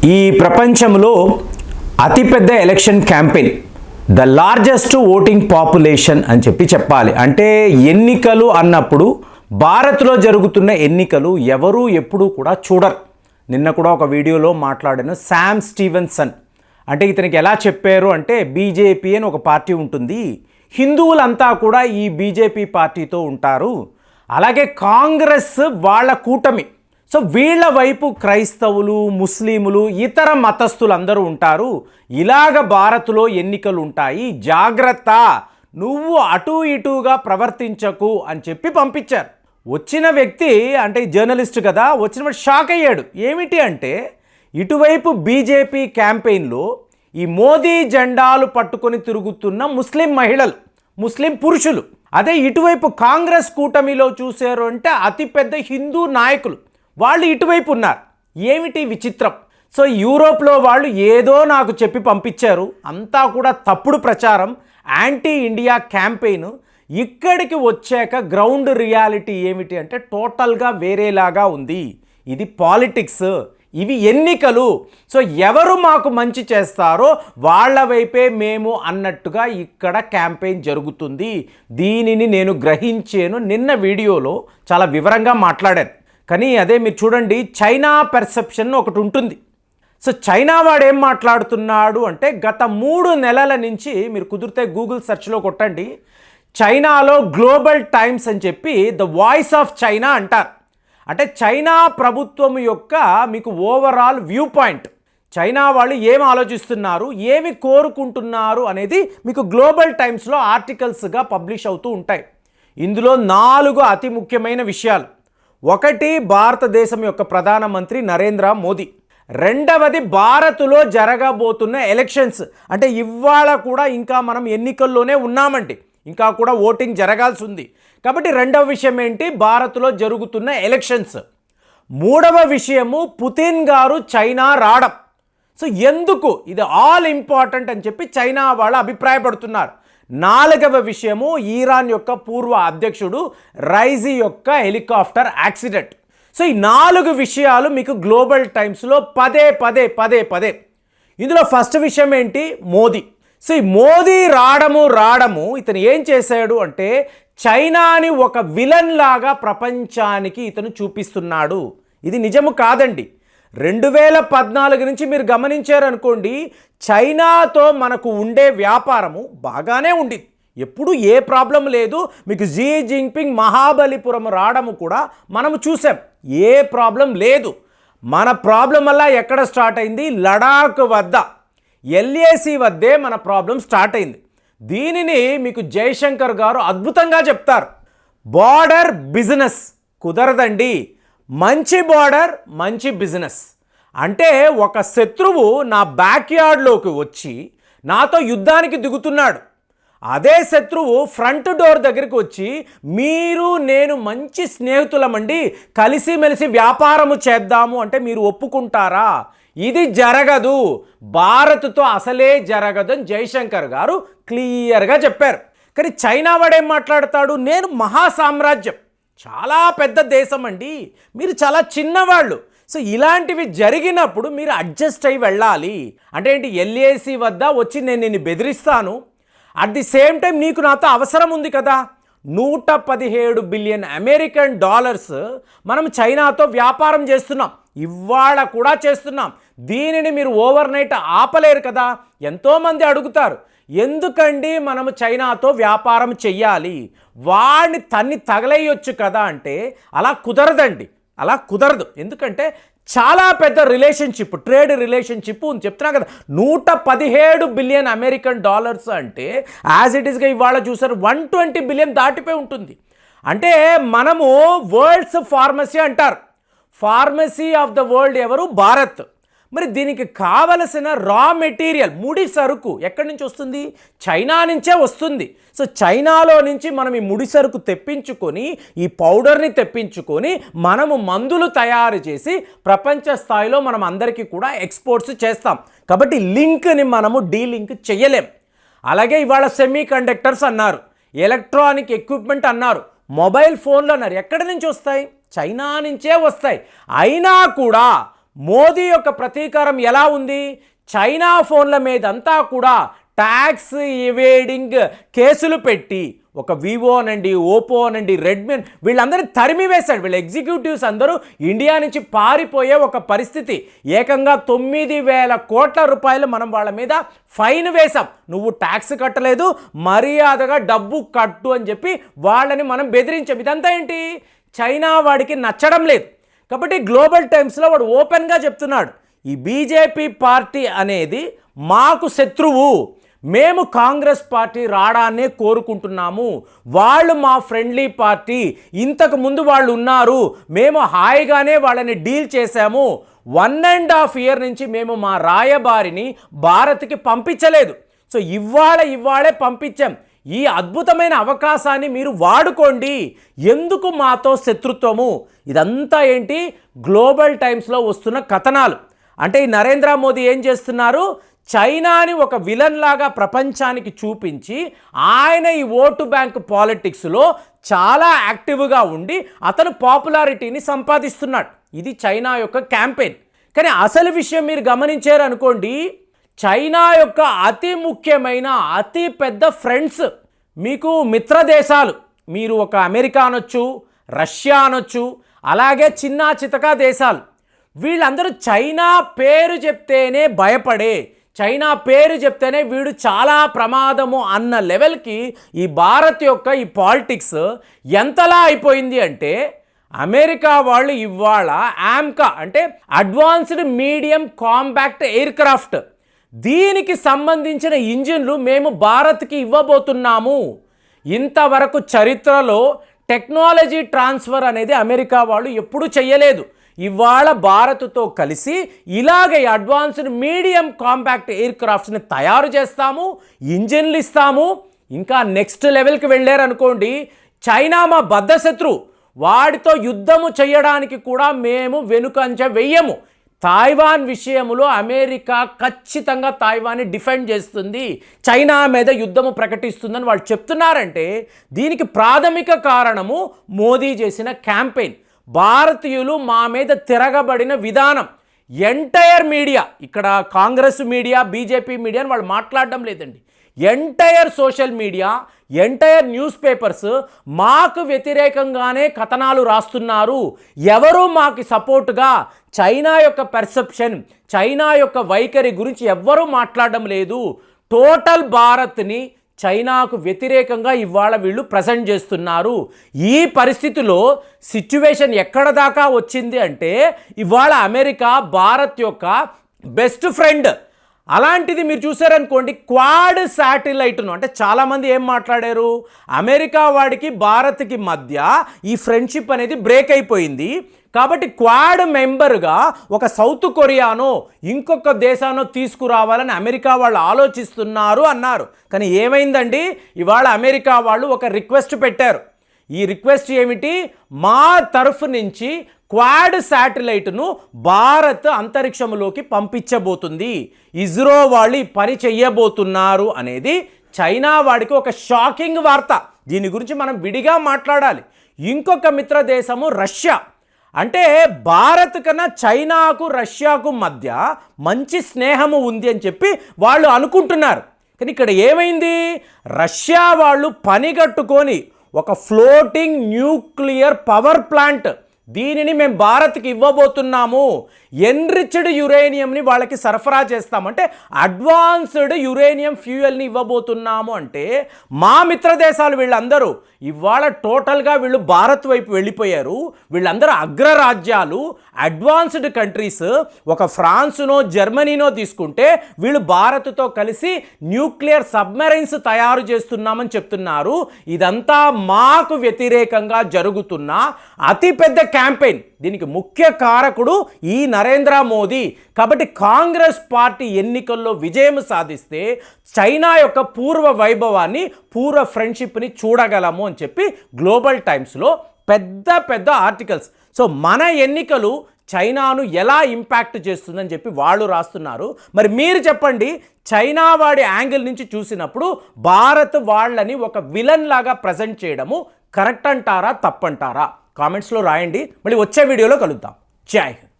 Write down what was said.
ఈ ప్రపంచంలో అతిపెద్ద election campaign, the largest voting population అని చెప్పాలి. అంటే ఎన్నికలు అన్నప్పుడు భారత్లో జరుగుతున్న ఎన్నికలు ఎవరు ఎప్పుడూ కూడా చూడరు. నిన్న కూడా ఒక వీడియోలో మాట్లాడాను. శామ్ స్టీవెన్సన్ అంటే ఇతనికి ఎలా చెప్పారు అంటే, బీజేపీ అని ఒక పార్టీ ఉంటుంది, హిందువులంతా కూడా ఈ బీజేపీ పార్టీతో ఉంటారు, అలాగే కాంగ్రెస్ వాళ్ళ కూటమి, సో వీళ్ళ వైపు క్రైస్తవులు, ముస్లింలు, ఇతర మతస్థులు అందరూ ఉంటారు, ఇలాగ భారత్లో ఎన్నికలు ఉంటాయి, జాగ్రత్త, నువ్వు అటు ఇటుగా ప్రవర్తించకు అని చెప్పి పంపించారు. వచ్చిన వ్యక్తి అంటే జర్నలిస్ట్ కదా, వచ్చిన షాక్ అయ్యాడు. ఏమిటి అంటే, ఇటువైపు బీజేపీ క్యాంపెయిన్లో ఈ మోదీ జెండాలు పట్టుకొని తిరుగుతున్న ముస్లిం మహిళలు, ముస్లిం పురుషులు, అదే ఇటువైపు కాంగ్రెస్ కూటమిలో చూశారు అంటే అతిపెద్ద హిందూ నాయకులు, వాళ్ళు ఇటువైపు ఉన్నారు. ఏమిటి విచిత్రం? సో యూరోప్లో వాళ్ళు ఏదో నాకు చెప్పి పంపించారు, అంతా కూడా తప్పుడు ప్రచారం, యాంటీ ఇండియా క్యాంపెయిన్. ఇక్కడికి వచ్చాక గ్రౌండ్ రియాలిటీ ఏమిటి అంటే టోటల్గా వేరేలాగా ఉంది. ఇది పాలిటిక్స్, ఇవి ఎన్నికలు. సో ఎవరు మాకు మంచి చేస్తారో వాళ్ళ వైపే మేము అన్నట్టుగా ఇక్కడ క్యాంపెయిన్ జరుగుతుంది. దీనిని నేను గ్రహించాను. నిన్న వీడియోలో చాలా వివరంగా మాట్లాడాను. కానీ అదే మీరు చూడండి, చైనా పెర్సెప్షన్ ఒకటి ఉంటుంది. సో చైనా వాడు ఏం మాట్లాడుతున్నాడు అంటే, గత 3 నెలల నుంచి మీరు కుదిరితే గూగుల్ సెర్చ్లో కొట్టండి, చైనాలో గ్లోబల్ టైమ్స్ అని చెప్పి ద వాయిస్ ఆఫ్ చైనా అంటారు. అంటే చైనా ప్రభుత్వం యొక్క మీకు ఓవరాల్ వ్యూ పాయింట్, చైనా వాళ్ళు ఏం ఆలోచిస్తున్నారు, ఏమి కోరుకుంటున్నారు అనేది మీకు గ్లోబల్ టైమ్స్లో ఆర్టికల్స్గా పబ్లిష్ అవుతూ ఉంటాయి. ఇందులో 4 అతి ముఖ్యమైన విషయాలు. ఒకటి, భారతదేశం యొక్క ప్రధానమంత్రి నరేంద్ర మోదీ. రెండవది, భారత్లో జరగబోతున్న ఎలక్షన్స్. అంటే ఇవాళ కూడా ఇంకా మనం ఎన్నికల్లోనే ఉన్నామండి, ఇంకా కూడా ఓటింగ్ జరగాల్సి ఉంది. కాబట్టి రెండవ విషయం ఏంటి, భారత్లో జరుగుతున్న ఎలక్షన్స్. మూడవ విషయము, పుతిన్ గారు చైనా రావడం. సో ఎందుకు ఇది ఆల్ ఇంపార్టెంట్ అని చెప్పి చైనా వాళ్ళు అభిప్రాయపడుతున్నారు. 4వ విషయము, ఇరాన్ యొక్క పూర్వ అధ్యక్షుడు రైజీ యొక్క హెలికాప్టర్ యాక్సిడెంట్. సో ఈ 4 విషయాలు మీకు గ్లోబల్ టైమ్స్లో పదే. ఇందులో ఫస్ట్ విషయం ఏంటి, మోదీ. సో ఈ మోదీ రావడము ఇతను ఏం చేశాడు అంటే, చైనాని ఒక విలన్ లాగా ప్రపంచానికి ఇతను చూపిస్తున్నాడు. ఇది నిజము కాదండి. 2014 నుంచి మీరు గమనించారనుకోండి, చైనాతో మనకు ఉండే వ్యాపారము బాగానే ఉండింది, ఎప్పుడు ఏ ప్రాబ్లం లేదు. మీకు జీ జింగ్పింగ్ మహాబలిపురం రావడము కూడా మనము చూసాం, ఏ ప్రాబ్లం లేదు. మన ప్రాబ్లం వల్ల ఎక్కడ స్టార్ట్ అయింది, లడాక్ వద్ద, ఎల్ఏసి వద్దే మన ప్రాబ్లం స్టార్ట్ అయింది. దీనిని మీకు జయశంకర్ గారు అద్భుతంగా చెప్తారు. బార్డర్ బిజినెస్ కుదరదండి, మంచి బార్డర్ మంచి బిజినెస్. అంటే ఒక శత్రువు నా బ్యాక్యార్డ్లోకి వచ్చి నాతో యుద్ధానికి దిగుతున్నాడు, అదే శత్రువు ఫ్రంట్ డోర్ దగ్గరికి వచ్చి, మీరు నేను మంచి స్నేహితులమండి, కలిసిమెలిసి వ్యాపారము చేద్దాము అంటే మీరు ఒప్పుకుంటారా? ఇది జరగదు, భారత్తో అసలే జరగదు అని జయశంకర్ గారు క్లియర్గా చెప్పారు. కానీ చైనా వాడేం మాట్లాడతాడు, నేను మహాసామ్రాజ్యం, చాలా పెద్ద దేశం అండి, మీరు చాలా చిన్నవాళ్ళు. సో ఇలాంటివి జరిగినప్పుడు మీరు అడ్జస్ట్ అయ్యి వెళ్ళాలి. అంటే ఏంటి, ఎల్ఏసి వద్ద వచ్చి నేను నిన్ను బెదిరిస్తాను, అట్ ది సేమ్ టైం నీకు నాతో అవసరం ఉంది కదా. 117 బిలియన్ అమెరికన్ డాలర్స్ మనం చైనాతో వ్యాపారం చేస్తున్నాం, ఇవాళ కూడా చేస్తున్నాం. దీనిని మీరు ఓవర్ నైట్ ఆపలేరు కదా. ఎంతోమంది అడుగుతారు, ఎందుకండి మనము చైనాతో వ్యాపారం చెయ్యాలి, వాడిని తన్ని తగలేయొచ్చు కదా అంటే, అలా కుదరదండి, అలా కుదరదు. ఎందుకంటే చాలా పెద్ద రిలేషన్షిప్, ట్రేడ్ రిలేషన్షిప్ ఉంది. చెప్తున్నా కదా, 117 బిలియన్ అమెరికన్ డాలర్స్ అంటే యాజ్ ఇట్ ఈస్గా ఇవాళ చూసారు 120 బిలియన్ దాటిపోయి ఉంటుంది. అంటే మనము వరల్డ్స్ ఫార్మసీ అంటారు, ఫార్మసీ ఆఫ్ ద వరల్డ్ ఎవరు, భారత్. మరి దీనికి కావలసిన రా మెటీరియల్, ముడి సరుకు ఎక్కడి నుంచి వస్తుంది, చైనా నుంచే వస్తుంది. సో చైనాలో నుంచి మనం ఈ ముడి సరుకు తెప్పించుకొని, ఈ పౌడర్ని తెప్పించుకొని మనము మందులు తయారు చేసి ప్రపంచ స్థాయిలో మనం అందరికీ కూడా ఎక్స్పోర్ట్స్ చేస్తాం. కాబట్టి లింక్ని మనము డీలింక్ చేయలేం. అలాగే ఇవాళ సెమీ కండక్టర్స్ అన్నారు, ఎలక్ట్రానిక్ ఎక్విప్మెంట్ అన్నారు, మొబైల్ ఫోన్లు అన్నారు, ఎక్కడి నుంచి వస్తాయి, చైనా నుంచే వస్తాయి. అయినా కూడా మోదీ యొక్క ప్రతీకారం ఎలా ఉంది? చైనా ఫోన్ల మీదంతా కూడా ట్యాక్స్ ఎవేడింగ్ కేసులు పెట్టి ఒక వివో అనండి, ఓపో అనండి, రెడ్మీ వీళ్ళందరినీ తరిమి వేశాడు. వీళ్ళ ఎగ్జిక్యూటివ్స్ అందరూ ఇండియా నుంచి పారిపోయే ఒక పరిస్థితి. ఏకంగా 9,000 కోట్ల రూపాయలు మనం వాళ్ళ మీద ఫైన్ వేశాం. నువ్వు ట్యాక్స్ కట్టలేదు, మర్యాదగా డబ్బు కట్టు అని చెప్పి వాళ్ళని మనం బెదిరించాం. ఇదంతా ఏంటి? చైనా వాడికి నచ్చడం లేదు కాబట్టి గ్లోబల్ టైమ్స్లో వాడు ఓపెన్గా చెప్తున్నాడు, ఈ బీజేపీ పార్టీ అనేది మాకు శత్రువు, మేము కాంగ్రెస్ పార్టీ రావడాన్నే కోరుకుంటున్నాము, వాళ్ళు మా ఫ్రెండ్లీ పార్టీ, ఇంతకు ముందు వాళ్ళు ఉన్నారు, మేము హాయిగానే వాళ్ళని డీల్ చేశాము, 1.5 ఇయర్ నుంచి మేము మా రాయబారిని భారత్కి పంపించలేదు, సో ఇవాళే పంపించాం, ఈ అద్భుతమైన అవకాశాన్ని మీరు వాడుకోండి, ఎందుకు మాతో శత్రుత్వము? ఇదంతా ఏంటి? గ్లోబల్ టైమ్స్లో వస్తున్న కథనాలు. అంటే ఈ నరేంద్ర మోదీ ఏం చేస్తున్నారు? చైనాని ఒక విలన్ లాగా ప్రపంచానికి చూపించి ఆయన ఈ ఓటు బ్యాంక్ పాలిటిక్స్లో చాలా యాక్టివ్గా ఉండి అతను పాపులారిటీని సంపాదిస్తున్నాడు. ఇది చైనా యొక్క క్యాంపెయిన్. కానీ అసలు విషయం మీరు గమనించారు అనుకోండి, చైనా యొక్క అతి ముఖ్యమైన అతి పెద్ద ఫ్రెండ్స్, మీకు మిత్ర దేశాలు, మీరు ఒక అమెరికా అనొచ్చు, రష్యా అనొచ్చు, అలాగే చిన్న చితకా దేశాలు, వీళ్ళందరూ చైనా పేరు చెప్తేనే భయపడే, చైనా పేరు చెప్తేనే వీడు చాలా ప్రమాదము అన్న లెవెల్కి ఈ భారత్ యొక్క ఈ పాలిటిక్స్ ఎంతలా అయిపోయింది అంటే, అమెరికా వాళ్ళు ఇవాళ ఆమ్కా అంటే advanced medium compact air craft, దీనికి సంబంధించిన ఇంజిన్లు మేము భారత్కి ఇవ్వబోతున్నాము. ఇంతవరకు చరిత్రలో టెక్నాలజీ ట్రాన్స్ఫర్ అనేది అమెరికా వాళ్ళు ఎప్పుడూ చేయలేదు. ఇవాళ భారత్తో కలిసి ఇలాగే అడ్వాన్స్డ్ మీడియం కాంపాక్ట్ ఎయిర్ క్రాఫ్ట్స్ని తయారు చేస్తాము, ఇంజిన్లు ఇస్తాము. ఇంకా నెక్స్ట్ లెవెల్కి వెళ్ళారనుకోండి, చైనా మా బద్ధశత్రు, వాడితో యుద్ధము చేయడానికి కూడా మేము వెనుకంజ వెయ్యము. తాయివాన్ విషయంలో అమెరికా ఖచ్చితంగా తాయివాన్ని డిఫెండ్ చేస్తుంది, చైనా మీద యుద్ధము ప్రకటిస్తుందని వాళ్ళు చెప్తున్నారంటే దీనికి ప్రాథమిక కారణము మోదీ చేసిన క్యాంపెయిన్. భారతీయులు మా మీద తిరగబడిన విధానం. ఎంటైర్ మీడియా, ఇక్కడ కాంగ్రెస్ మీడియా, బీజేపీ మీడియా అని వాళ్ళు మాట్లాడడం లేదండి. Entire social media, entire news papers మాకు వ్యతిరేకంగానే కథనాలు రాస్తున్నారు. ఎవరు మాకు సపోర్టుగా చైనా యొక్క పర్సెప్షన్, చైనా యొక్క వైఖరి గురించి ఎవ్వరూ మాట్లాడడం లేదు. టోటల్ భారత్ని చైనాకు వ్యతిరేకంగా ఇవాళ వీళ్ళు ప్రజెంట్ చేస్తున్నారు. ఈ పరిస్థితిలో సిచ్యువేషన్ ఎక్కడ దాకా వచ్చింది అంటే, ఇవాళ అమెరికా భారత్ యొక్క బెస్ట్ ఫ్రెండ్. అలాంటిది మీరు చూసారనుకోండి, క్వాడ్ శాటిలైట్ను, అంటే చాలామంది ఏం మాట్లాడారు, అమెరికా వాడికి భారత్కి మధ్య ఈ ఫ్రెండ్షిప్ అనేది బ్రేక్ అయిపోయింది కాబట్టి క్వాడ్ మెంబర్గా ఒక సౌత్ కొరియానో ఇంకొక దేశానో తీసుకురావాలని అమెరికా వాళ్ళు ఆలోచిస్తున్నారు అన్నారు. కానీ ఏమైందండి, ఇవాళ అమెరికా వాళ్ళు ఒక రిక్వెస్ట్ పెట్టారు. ఈ రిక్వెస్ట్ ఏమిటి? మా తరఫు నుంచి క్వాడ్ శాటిలైట్ను భారత్ అంతరిక్షంలోకి పంపించబోతుంది, ఇస్రో వాళ్ళు ఈ పని చెయ్యబోతున్నారు అనేది చైనా వాడికి ఒక షాకింగ్ వార్త. దీని గురించి మనం విడిగా మాట్లాడాలి. ఇంకొక మిత్ర దేశము రష్యా. అంటే భారత్ కన్నా చైనాకు రష్యాకు మధ్య మంచి స్నేహము ఉంది అని చెప్పి వాళ్ళు అనుకుంటున్నారు. కానీ ఇక్కడ ఏమైంది, రష్యా వాళ్ళు పని కట్టుకొని ఒక ఫ్లోటింగ్ న్యూక్లియర్ పవర్ ప్లాంట్, దీనిని మేము భారత్కి ఇవ్వబోతున్నాము, ఎన్రిచ్డ్ యురేనియంని వాళ్ళకి సరఫరా చేస్తామంటే అడ్వాన్స్డ్ యురేనియం ఫ్యూయల్ని ఇవ్వబోతున్నాము అంటే మా మిత్ర దేశాలు వీళ్ళందరూ ఇవాళ టోటల్గా వీళ్ళు భారత్ వైపు వెళ్ళిపోయారు. వీళ్ళందరూ అగ్రరాజ్యాలు, అడ్వాన్స్డ్ కంట్రీస్. ఒక ఫ్రాన్స్నో జర్మనీనో తీసుకుంటే వీళ్ళు భారత్తో కలిసి న్యూక్లియర్ సబ్మెరైన్స్ తయారు చేస్తున్నామని చెప్తున్నారు. ఇదంతా మాకు వ్యతిరేకంగా జరుగుతున్న అతిపెద్ద క్యాంపెయిన్. దీనికి ముఖ్య కారకుడు ఈ నరేంద్ర మోదీ. కాబట్టి కాంగ్రెస్ పార్టీ ఎన్నికల్లో విజయం సాధిస్తే చైనా యొక్క పూర్వ వైభవాన్ని, పూర్వ ఫ్రెండ్షిప్ని చూడగలము అని చెప్పి గ్లోబల్ టైమ్స్లో పెద్ద పెద్ద ఆర్టికల్స్. సో మన ఎన్నికలు చైనాను ఎలా ఇంపాక్ట్ చేస్తుందని చెప్పి వాళ్ళు రాస్తున్నారు. మరి మీరు చెప్పండి, చైనా వాడి యాంగిల్ నుంచి చూసినప్పుడు భారత్ వాళ్ళని ఒక విలన్ లాగా ప్రజెంట్ చేయడము కరెక్ట్ అంటారా, తప్పంటారా? కామెంట్స్లో రాయండి. మళ్ళీ వచ్చే వీడియోలో కలుద్దాం. జై హింద్.